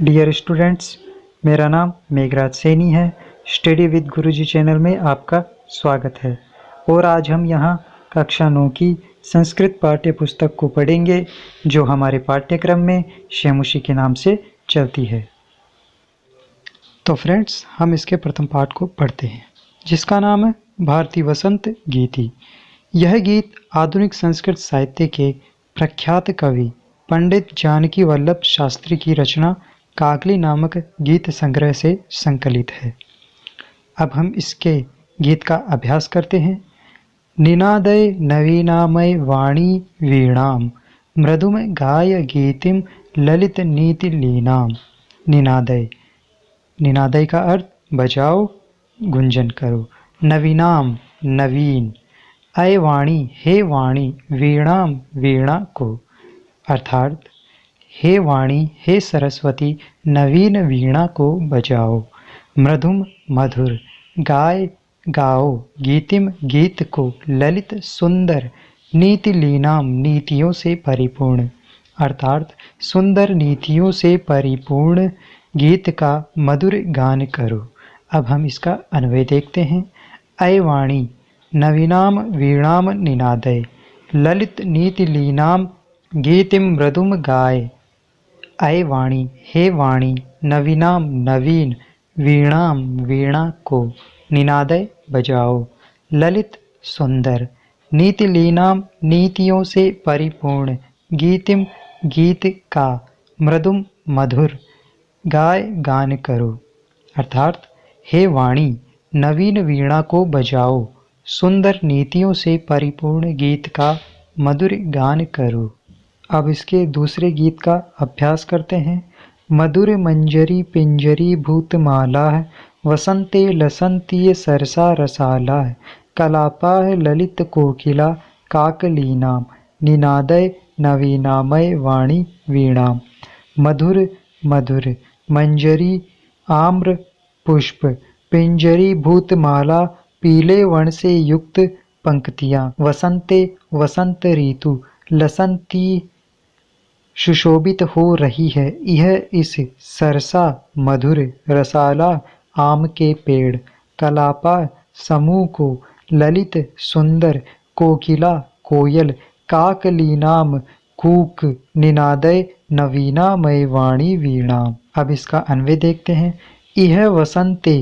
Dear students, मेरा नाम मेघराज सैनी है। स्टडी विद गुरुजी चैनल में आपका स्वागत है। और आज हम यहाँ कक्षा 9 की संस्कृत पाठ्य पुस्तक को पढ़ेंगे, जो हमारे पाठ्यक्रम में शेमुशी के नाम से चलती है। तो फ्रेंड्स, हम इसके प्रथम पाठ को पढ़ते हैं, जिसका नाम है भारती वसंत गीति। यह गीत आधुनिक संस्कृत साहित्य के प्रख्यात कवि पंडित जानकी वल्लभ शास्त्री की रचना काकली नामक गीत संग्रह से संकलित है। अब हम इसके गीत का अभ्यास करते हैं। निनादय नवीनामय वाणी वीणाम मृदुम गाय गीतिम ललित नीति लीनाम। निनादय, निनादय का अर्थ बजाओ, गुंजन करो। नवीनाम, नवीन। अय वाणी, हे वाणी। वीणाम, वीणा को। अर्थात हे वाणी, हे सरस्वती, नवीन वीणा को बजाओ। मृदुम, मधुर। गाय, गाओ। गीतिम, गीत को। ललित, सुंदर। नीति लीनाम, नीतियों से परिपूर्ण। अर्थात सुंदर नीतियों से परिपूर्ण गीत का मधुर गान करो। अब हम इसका अन्वय देखते हैं। अय वाणी, नवीनाम वीणाम निनादय, ललित नीति लीनाम गीतिम मृदुम गाय। अय वाणी, हे वाणी। नवीनाम, नवीन। वीणाम, वीणा को। निनादय, बजाओ। ललित, सुंदर। नीति लीनाम, नीतियों से परिपूर्ण। गीतिम, गीत का। मृदुम, मधुर। गाय, गान करो। अर्थात हे वाणी, नवीन वीणा को बजाओ, सुंदर नीतियों से परिपूर्ण गीत का मधुर गान करो। अब इसके दूसरे गीत का अभ्यास करते हैं। मधुर मंजरी पिंजरी भूतमाला, वसंते लसंती सरसा रसाला, कलापा ललित कोकिला काकलीनाम, निनादय नवीनामय वाणी वीणाम। मधुर, मधुर। मंजरी, आम्र पुष्प। पिंजरी, भूतमाला, पीले वर्ण से युक्त पंक्तियां। वसंते, वसंत ऋतु। लसंती, सुशोभित हो रही है। यह इस सरसा, मधुर। रसाला, आम के पेड़। कलापा, समूह को। ललित, सुंदर। कोकिला, कोयल। काकलीनाम, कूक। निनादय नवीनामय वाणी वीणाम। अब इसका अन्वय देखते हैं। यह वसंते,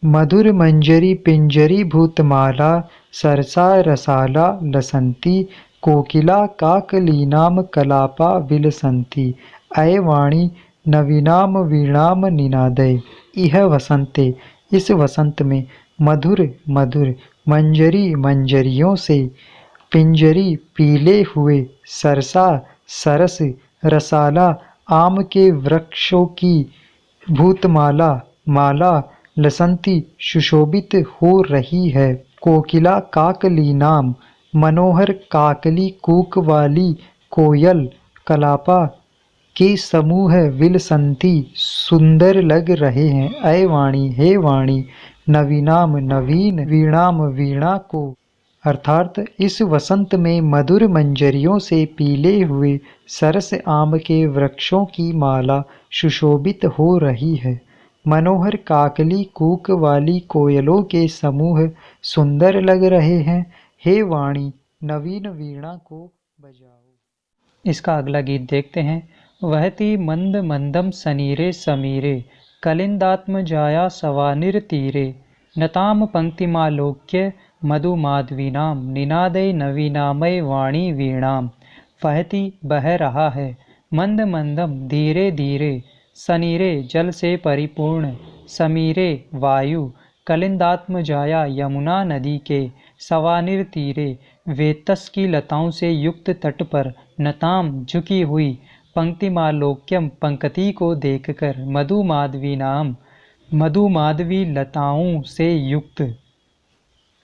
मधुर मंजरी पिंजरी भूतमाला, सरसा रसाला लसंती, कोकिला काकलीनाम कलापा विलसंती। अय वाणी, नवीनाम वीणाम निनादय। यह वसंते, इस वसंत में। मधुर, मधुर। मंजरी, मंजरियों से। पिंजरी, पीले हुए। सरसा, सरस। रसाला, आम के वृक्षों की। भूतमाला, माला। लसंती, सुशोभित हो रही है। कोकिला, काकलीनाम, मनोहर। काकली, कूक वाली कोयल। कलापा, के समूह। विलसंती, सुंदर लग रहे हैं। अय वाणी, हे वाणी। नवीनाम, नवीन। वीणाम, वीणा को। अर्थात इस वसंत में मधुर मंजरियों से पीले हुए सरस आम के वृक्षों की माला सुशोभित हो रही है। मनोहर काकली कूक वाली कोयलों के समूह सुंदर लग रहे हैं। हे वाणी, नवीन वीणा को बजाओ। इसका अगला गीत देखते हैं। वहती मंद मंदम सनीरे समीरे, कलिंदात्म जाया सवानिर तीरे, नताम पंक्तिमालोक्य मधुमाधवीनाम, निनादय नवीनामय वाणी वीणाम। वहती, बह रहा है। मंद मंदम, धीरे धीरे। सनीरे, जल से परिपूर्ण। समीरे, वायु। कलिंदात्म जाया, यमुना नदी के। सवानिर तीरे, वेतस की लताओं से युक्त तट पर। नताम, झुकी हुई। पंक्तिमालोक्यम, पंक्ति को देखकर। मधुमाधवी नाम, मधुमाधवी लताओं से युक्त।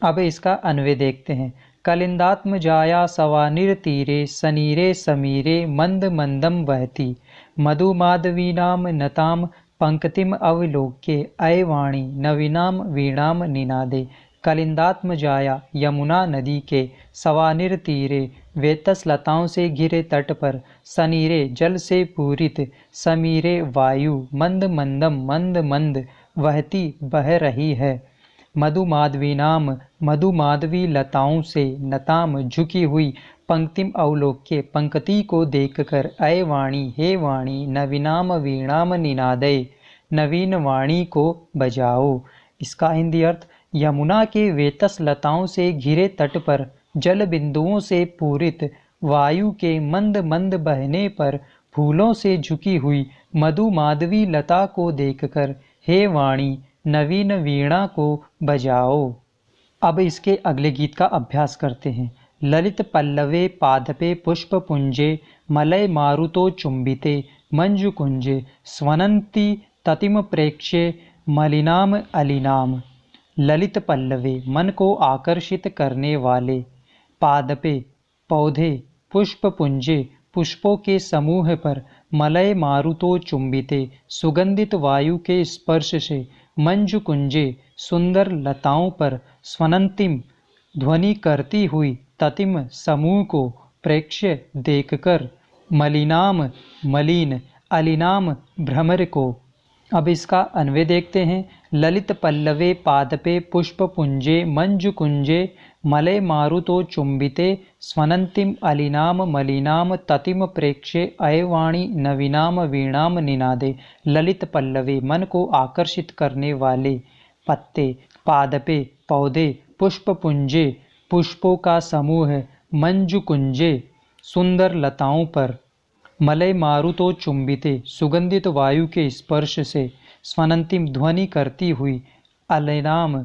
अब इसका अन्वय देखते हैं। कलिंदात्म जाया सवानिर तीरे, सनीरे समीरे मंद मंदम वहती, मधुमाधवीनाम नताम पंक्तिम अवलोक्य। अय वाणी, नवीनाम वीणाम निनादे। कलिंदात्मजाया यमुना नदी के सवानिर तीरे वेतस लताओं से घिरे तट पर सनीरे जल से पूरित समीरे वायु मंद मंदम मंद मंद वहती बह रही है। मधुमाधवीनाम मधुमाधवी लताओं से नताम झुकी हुई पंक्तिम अवलोक्य पंक्ति को देखकर अय वाणी हे वाणी नवीनाम वीणाम निनादय नवीन वाणी को बजाओ। इसका हिंदी अर्थ यमुना के वेतस लताओं से घिरे तट पर जल बिंदुओं से पूरित वायु के मंद मंद बहने पर फूलों से झुकी हुई मधु माधवी लता को देखकर हे वाणी नवीन वीणा को बजाओ। अब इसके अगले गीत का अभ्यास करते हैं। ललित पल्लवे पादपे पुष्प पुंजे मलय मारुतो चुंबिते मंजु कुंजे स्वनंती ततिम प्रेक्ष्ये मलिनाम अलिनाम। ललित पल्लवे मन को आकर्षित करने वाले, पादपे पौधे, पुष्प पुंजे पुष्पों के समूह पर, मलय मारुतो चुंबिते सुगंधित वायु के स्पर्श से, मंजु कुंजे सुंदर लताओं पर, स्वनंतिम ध्वनि करती हुई ततिम समूह को प्रेक्ष्य देखकर, मलिनाम मलिन, अलिनाम भ्रमर को। अब इसका अन्वय देखते हैं। ललित पल्लवे पादपे पुष्प पुंजे मंजु कुंजे मलय मारुतो चुंबिते स्वनंतिम अलिनाम मलिनाम ततिम प्रेक्ष्ये अयवाणी नवीनाम वीणाम निनादे। ललित पल्लवे मन को आकर्षित करने वाले, पत्ते, पादपे पौधे, पुष्प पुंजे पुष्पों का समूह, मंजु कुंजे सुंदर लताओं पर, मलय मारुतो चुंबिते सुगंधित वायु के स्पर्श से, स्वनंतिम ध्वनि करती हुई, अलिनाम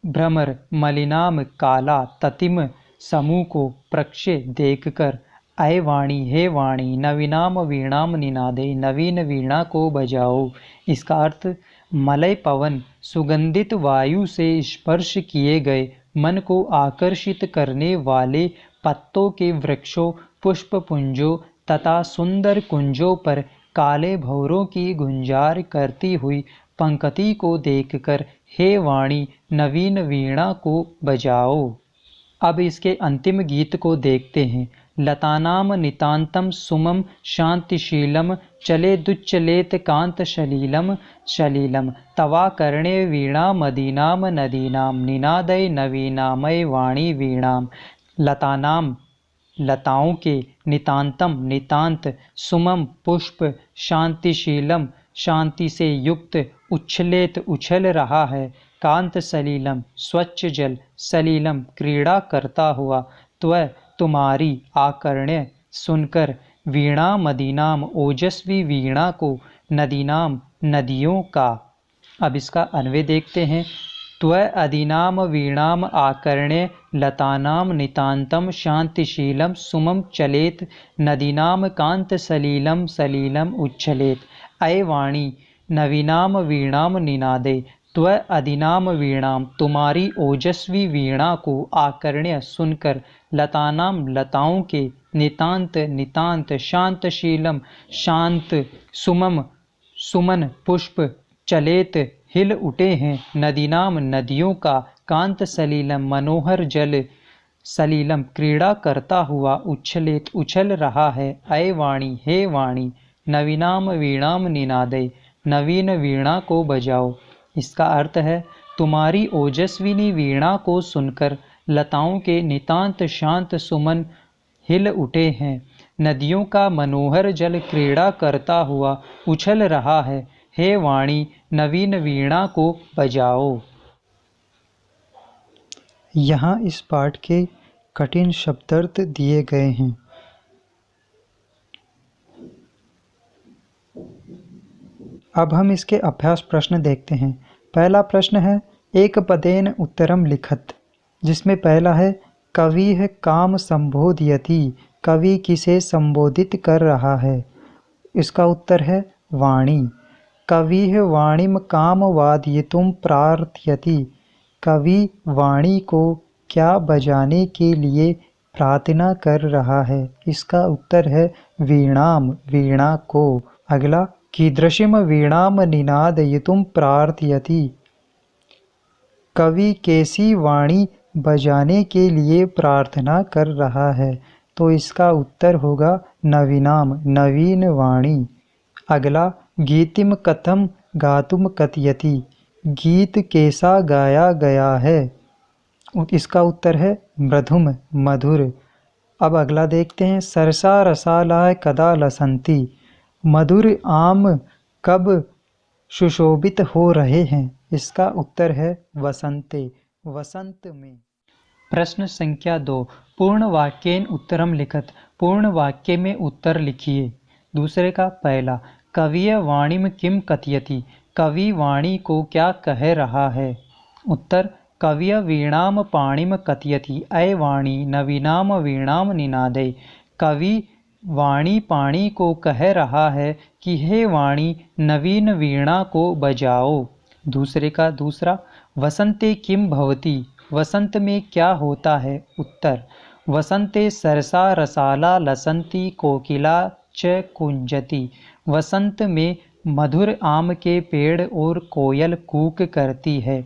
भ्रमर मलिनाम काला ततिम समूह को प्रक्षे देखकर, अय वाणी हे वाणी नवीनाम वीणाम निनादे नवीन वीणा को बजाओ। इसका अर्थ मलय पवन सुगंधित वायु से स्पर्श किए गए मन को आकर्षित करने वाले पत्तों के वृक्षों, पुष्प पुंजों तथा सुंदर कुंजों पर काले भौरों की गुंजार करती हुई पंक्ति को देखकर हे वाणी नवीन वीणा को बजाओ। अब इसके अंतिम गीत को देखते हैं। लतानाम नितांतम सुमम शांतिशीलम चले दुच्चलेत कांत शलीलम शलीलम तवा कर्णे वीणा मदीनाम नदीनाम निनादय नवीनामय वाणी वीणाम। लतानाम लताओं के, नितांतम नितांत, सुमम पुष्प, शांतिशीलम शांति से युक्त, उच्छलेत उछल रहा है, कांत सलीलम स्वच्छ जल, सलीलम क्रीड़ा करता हुआ, त्व तुम्हारी आकर्ण्य सुनकर, वीणा मदीनाम ओजस्वी वीणा को, नदीनाम नदियों का। अब इसका अन्वय देखते हैं। त्व अदीनाम वीणाम आकर्ण्य लतानाम नितांतम शांतिशीलम सुमम चलेत नदीनाम कांत सलीलम सलीलम उच्छलेत। अय वाणी नवीनाम वीणाम निनादे। त्व अदीनाम वीणाम तुम्हारी ओजस्वी वीणा को आकर्ण्य सुनकर, लतानाम लताओं के, नितांत नितांत, शांतशीलम शांत, सुमम सुमन पुष्प, चलेत हिल उठे हैं, नदीनाम नदियों का, कांत सलीलम मनोहर जल, सलीलम क्रीड़ा करता हुआ, उच्छलेत उछल रहा है। अय वाणी हे वाणी नवीनाम वीणाम निनादय नवीन वीणा को बजाओ। इसका अर्थ है तुम्हारी ओजस्विनी वीणा को सुनकर लताओं के नितांत शांत सुमन हिल उठे हैं, नदियों का मनोहर जल क्रीड़ा करता हुआ उछल रहा है। हे वाणी नवीन वीणा को बजाओ। यहाँ इस पाठ के कठिन शब्दार्थ दिए गए हैं। अब हम इसके अभ्यास प्रश्न देखते हैं। पहला प्रश्न है एक पदेन उत्तरम लिखत, जिसमें पहला है कवि काम संबोधयति, कवि किसे संबोधित कर रहा है। इसका उत्तर है वाणी। कवि वाणीम काम वादयितुम प्रार्थयति, कवि वाणी को क्या बजाने के लिए प्रार्थना कर रहा है। इसका उत्तर है वीणाम वीणा को। अगला कीदृशीम वीणाम निनादयितुम प्रार्थयति, कवि कैसी वाणी बजाने के लिए प्रार्थना कर रहा है? तो इसका उत्तर होगा नवीनाम, नवीन वाणी। अगला, गीतिम कथम गातुम कथयति, गीत कैसा गाया गया है? इसका उत्तर है मृदुम, मधुर। अब अगला देखते हैं, सरसा रसालाय कदा लसंती, मधुर आम कब सुशोभित हो रहे हैं? इसका उत्तर है वसंते, वसंत में। प्रश्न संख्या 2, पूर्ण वाक्येन उत्तरम लिखत, पूर्ण वाक्य में उत्तर लिखिए। दूसरे का पहला, कविय वाणीम किम कथयति, कवि वाणी को क्या कह रहा है? उत्तर, कविय वीणाम पाणिम कथयति, अय वाणी नवीनाम वीणाम निनादे, कवि वाणी पाणी को कह रहा है कि हे वाणी नवीन वीणा को बजाओ। दूसरे का दूसरा, वसंते किम भवति, वसंत में क्या होता है? उत्तर, वसंते सरसा रसाला लसंती कोकिला च कुंजति, वसंत में मधुर आम के पेड़ और कोयल कूक करती है।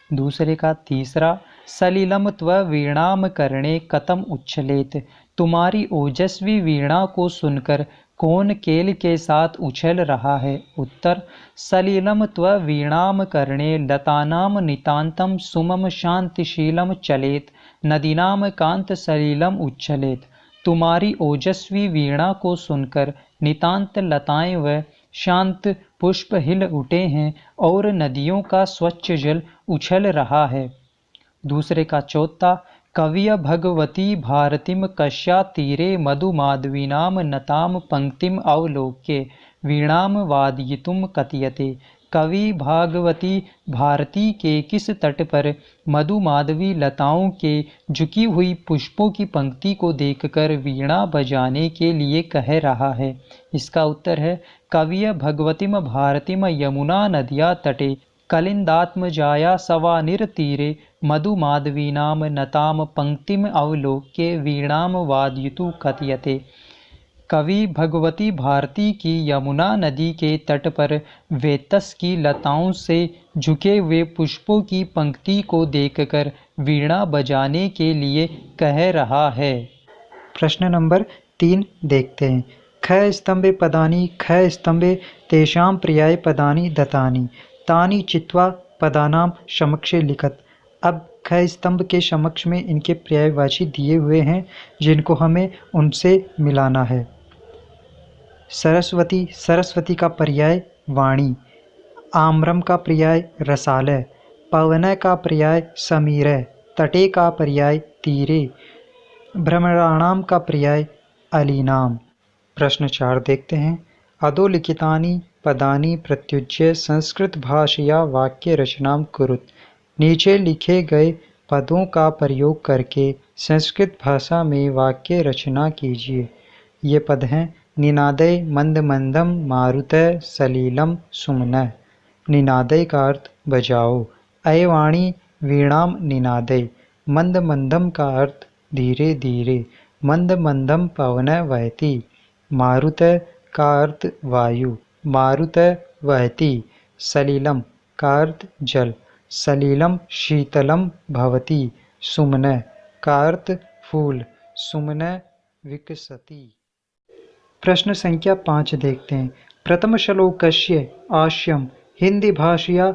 दूसरे का तीसरा, सलिलम त्व वीणाम करणे कतम उच्छलेत, तुम्हारी ओजस्वी वीणा को सुनकर कौन केल के साथ उछल रहा है? उत्तर, सलिलम त्व वीणाम करणे लतानाम नितांतम सुमम शांतिशीलम चलेत, नदीनाम कांत सलिलम उच्छलेत, तुम्हारी ओजस्वी वीणा को सुनकर नितांत लताएं व शांत पुष्प हिल उठे हैं और नदियों का स्वच्छ जल उछल रहा है। दूसरे का चौथा, कविय भगवती भारतीम कश्या तीरे मधुमाधवीनाम नताम पंक्तिम अवलोक्य वीणाम वादयितुम कथयते, कवि भागवती भारती के किस तट पर मधुमाधवी लताओं के झुकी हुई पुष्पों की पंक्ति को देखकर वीणा बजाने के लिए कह रहा है? इसका उत्तर है, कविय भगवतीम भारतीम यमुना नदिया तटे कलिंदात्मजाया सवानिर तीरे मधुमाधवीनाम नताम पंक्तिम अवलोक्य वीणाम वादयितु कथयते, कवि भगवती भारती की यमुना नदी के तट पर वेतस की लताओं से झुके हुए पुष्पों की पंक्ति को देखकर वीणा बजाने के लिए कह रहा है। प्रश्न नंबर 3 देखते हैं, ख स्तंभे पदानि ख स्तंभे तेषां पर्याय पदानि दत्तानि, तानि चित्वा पदानाम समक्षे लिखत। अब ख स्तंभ के समक्ष में इनके पर्यायवाची दिए हुए हैं जिनको हमें उनसे मिलाना है। सरस्वती, सरस्वती का पर्याय वाणी, आम्रम का पर्याय रसालय, पवन का पर्याय समीरय, तटे का पर्याय तीरे, भ्रमराणाम का पर्याय अलीनाम। प्रश्न 4 देखते हैं, अधोलिखितानि पदानि प्रत्युज्य संस्कृत भाषया वाक्य रचनाम कुरुत, नीचे लिखे गए पदों का प्रयोग करके संस्कृत भाषा में वाक्य रचना कीजिए। ये पद हैं, निनादय मंद मंदम मारुतय सलीलम सुमनः, निनादय का अर्थ बजाओ, अयवाणी वीणाम निनादय, मंद मंदम का अर्थ धीरे धीरे, मंद मंदम पवन वहती, मारुतय का अर्थ वायु, मारुतय वहती, सलीलम का अर्थ जल, सलीलम शीतलम भवति, सुमनः का अर्थ फूल, सुमनः विकसति। प्रश्न संख्या 5 देखते हैं, प्रथम श्लोकस्य आशयम हिंदी भाषया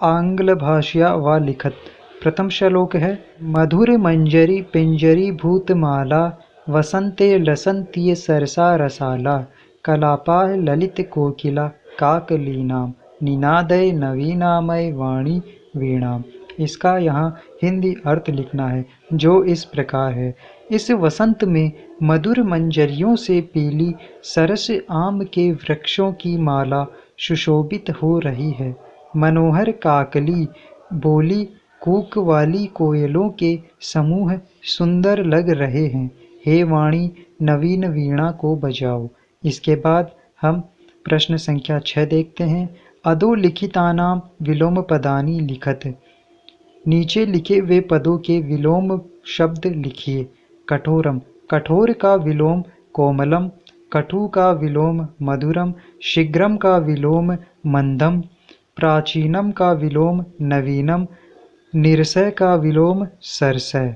आंग्ल भाषया व लिखत। प्रथम श्लोक है, मधुर मंजरी पिंजरी भूतमाला वसंते लसंती सरसा रसाला कलापा ललित कोकिला काकलीनाम निनादय नवीनामय वाणी वीणाम। इसका यहाँ हिंदी अर्थ लिखना है जो इस प्रकार है, इस वसंत में मधुर मंजरियों से पीली सरस आम के वृक्षों की माला सुशोभित हो रही है, मनोहर काकली बोली कूक वाली कोयलों के समूह सुंदर लग रहे हैं, हे वाणी नवीन वीणा को बजाओ। इसके बाद हम प्रश्न संख्या 6 देखते हैं, अधोलिखितानाम विलोम पदानि लिखत। नीचे लिखे हुए पदों के विलोम शब्द लिखिए। कठोरम, कठोर का विलोम कोमलम, कटु का विलोम मधुरम, शीघ्रम का विलोम मंदम, प्राचीनम का विलोम नवीनम, निरसय का विलोम सरसय।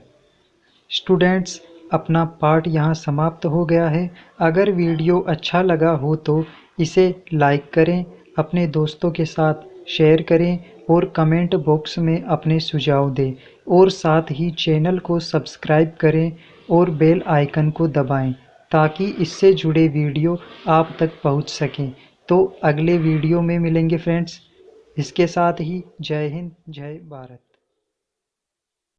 स्टूडेंट्स, अपना पाठ यहाँ समाप्त हो गया है। अगर वीडियो अच्छा लगा हो तो इसे लाइक करें, अपने दोस्तों के साथ शेयर करें और कमेंट बॉक्स में अपने सुझाव दें और साथ ही चैनल को सब्सक्राइब करें और बेल आइकन को दबाएं ताकि इससे जुड़े वीडियो आप तक पहुंच सकें। तो अगले वीडियो में मिलेंगे फ्रेंड्स। इसके साथ ही जय हिंद, जय भारत।